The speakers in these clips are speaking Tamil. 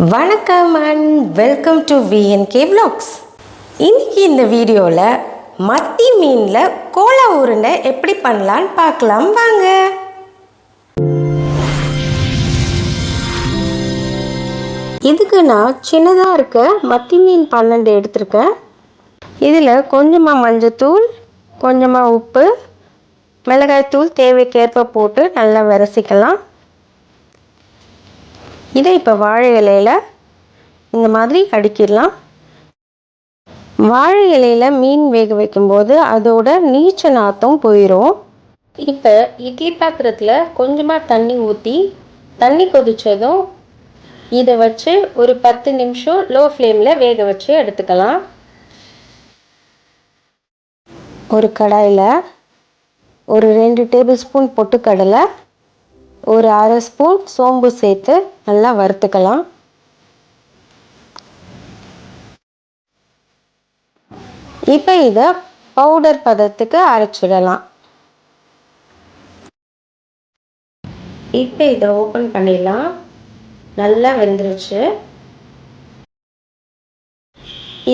வணக்கம் and welcome to VNK Vlogs. இன்னைக்கு இந்த வீடியோவில் மத்தி மீனில் கோலா உருண்டை எப்படி பண்ணலான்னு பார்க்கலாம் வாங்க. இதுக்கு நான் சின்னதாக இருக்க மத்தி மீன் 12 எடுத்திருக்கேன். இதில் கொஞ்சமாக மஞ்சத்தூள், கொஞ்சமாக உப்பு, மிளகாய்த்தூள் தேவைக்கேற்ப போட்டு நல்லா விரசிக்கலாம். இதை இப்போ வாழை இலையில் இந்த மாதிரி அடுக்கிடலாம். வாழை இலையில் மீன் வேக வைக்கும்போது அதோட நீச்ச நாத்தம் போயிடும். இப்போ இட்லி பாத்திரத்தில் கொஞ்சமாக தண்ணி ஊற்றி தண்ணி கொதித்ததும் இதை வச்சு ஒரு 10 நிமிஷம் லோ ஃப்ளேமில் வேக வச்சு எடுத்துக்கலாம். ஒரு கடாயில் ஒரு 2 டேபிள் ஸ்பூன் பொட்டுக்கடலை, ஒரு அரை ஸ்பூன் சோம்பு சேர்த்து நல்லா வறுத்துக்கலாம். இப்போ இதை பவுடர் பதத்துக்கு அரைச்சிடலாம். இப்போ இதை ஓப்பன் பண்ணிடலாம். நல்லா வெந்துருச்சு.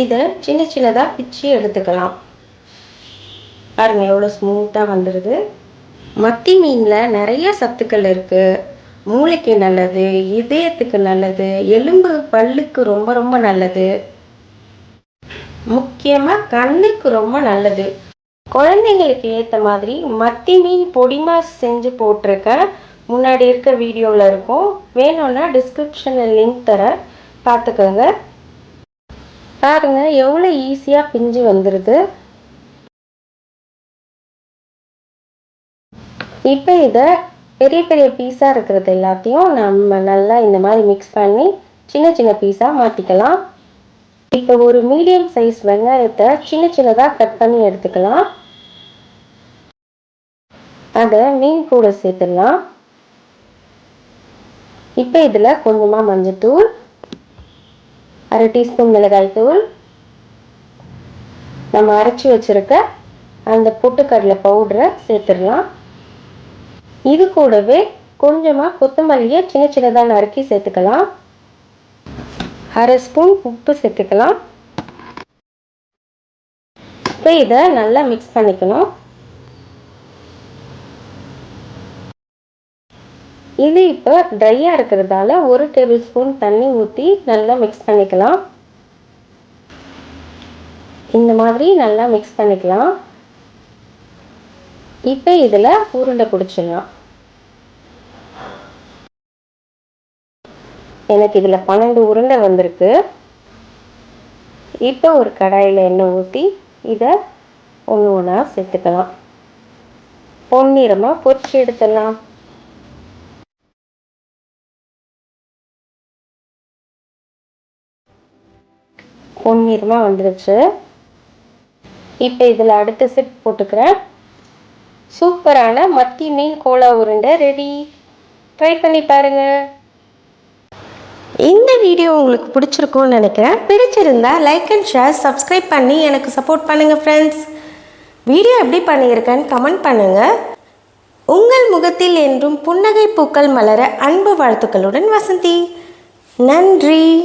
இதை சின்ன சின்னதாக பிச்சு எடுத்துக்கலாம். பாருங்க எவ்வளோ ஸ்மூத்தாக வந்துடுது. மத்தி மீனில் நிறைய சத்துக்கள் இருக்குது. மூளைக்கு நல்லது, இதயத்துக்கு நல்லது, எலும்பு பல்லுக்கு ரொம்ப ரொம்ப நல்லது, முக்கியமாக கண்ணுக்கு ரொம்ப நல்லது. குழந்தைங்களுக்கு ஏற்ற மாதிரி மத்தி மீன் பொடிமா செஞ்சு போட்டிருக்கேன். முன்னாடி இருக்க வீடியோவில் இருக்கும். வேணும்னா டிஸ்கிரிப்ஷனில் லிங்க் தர பார்த்துக்கோங்க. பாருங்கள் எவ்வளோ ஈஸியாக பிஞ்சு வந்துடுது. இப்போ இதை பெரிய பெரிய பீஸாக இருக்கிறது எல்லாத்தையும் நம்ம நல்லா இந்த மாதிரி மிக்ஸ் பண்ணி சின்ன சின்ன பீஸாக மாற்றிக்கலாம். இப்போ ஒரு மீடியம் சைஸ் வெங்காயத்தை சின்ன சின்னதாக கட் பண்ணி எடுத்துக்கலாம். அதை மீன் கூட சேர்த்துடலாம். இப்போ இதில் கொஞ்சமாக மஞ்சத்தூள், அரை டீஸ்பூன் மிளகாய்த்தூள், நம்ம அரைச்சி வச்சுருக்க அந்த பொட்டுக்கடலை பவுடரை சேர்த்துடலாம். இது கூடவே கொஞ்சமாக கொத்தமல்லியை சின்ன சின்னதாக நறுக்கி சேர்த்துக்கலாம். அரை ஸ்பூன் உப்பு சேர்த்துக்கலாம். இப்போ இதை நல்லா மிக்ஸ் பண்ணிக்கணும். இது இப்போ ட்ரையாக இருக்கிறதால ஒரு டேபிள் ஸ்பூன் தண்ணி ஊற்றி நல்லா மிக்ஸ் பண்ணிக்கலாம். இந்த மாதிரி நல்லா மிக்ஸ் பண்ணிக்கலாம். இப்போ இதில் உருண்டை பிடிச்சிடலாம். எனக்கு இதில் 12 உருண்டை வந்திருக்கு. இப்போ ஒரு கடாயில் எண்ணெய் ஊற்றி இதை ஒன்று ஒன்றா சேர்த்துக்கலாம். பொன்னிறமாக பொரிச்சு எடுத்துடலாம். பொன்னிறமாக வந்துடுச்சு. இப்போ இதில் அடுத்த செட் போட்டுக்கிறேன். சூப்பரான மத்தி மீன் கோலா உருண்டை ரெடி. ட்ரை பண்ணி பாருங்க. இந்த வீடியோ உங்களுக்கு பிடிச்சிருக்கும்னு நினைக்கிறேன். பிடிச்சிருந்தா லைக் அண்ட் ஷேர், சப்ஸ்கிரைப் பண்ணி எனக்கு சப்போர்ட் பண்ணுங்கள் ஃப்ரெண்ட்ஸ். வீடியோ எப்படி பண்ணியிருக்கேன்னு கமெண்ட் பண்ணுங்கள். உங்கள் முகத்தில் என்றும் புன்னகை பூக்கள் மலர அன்பு வாழ்த்துக்களுடன் வசந்தி. நன்றி.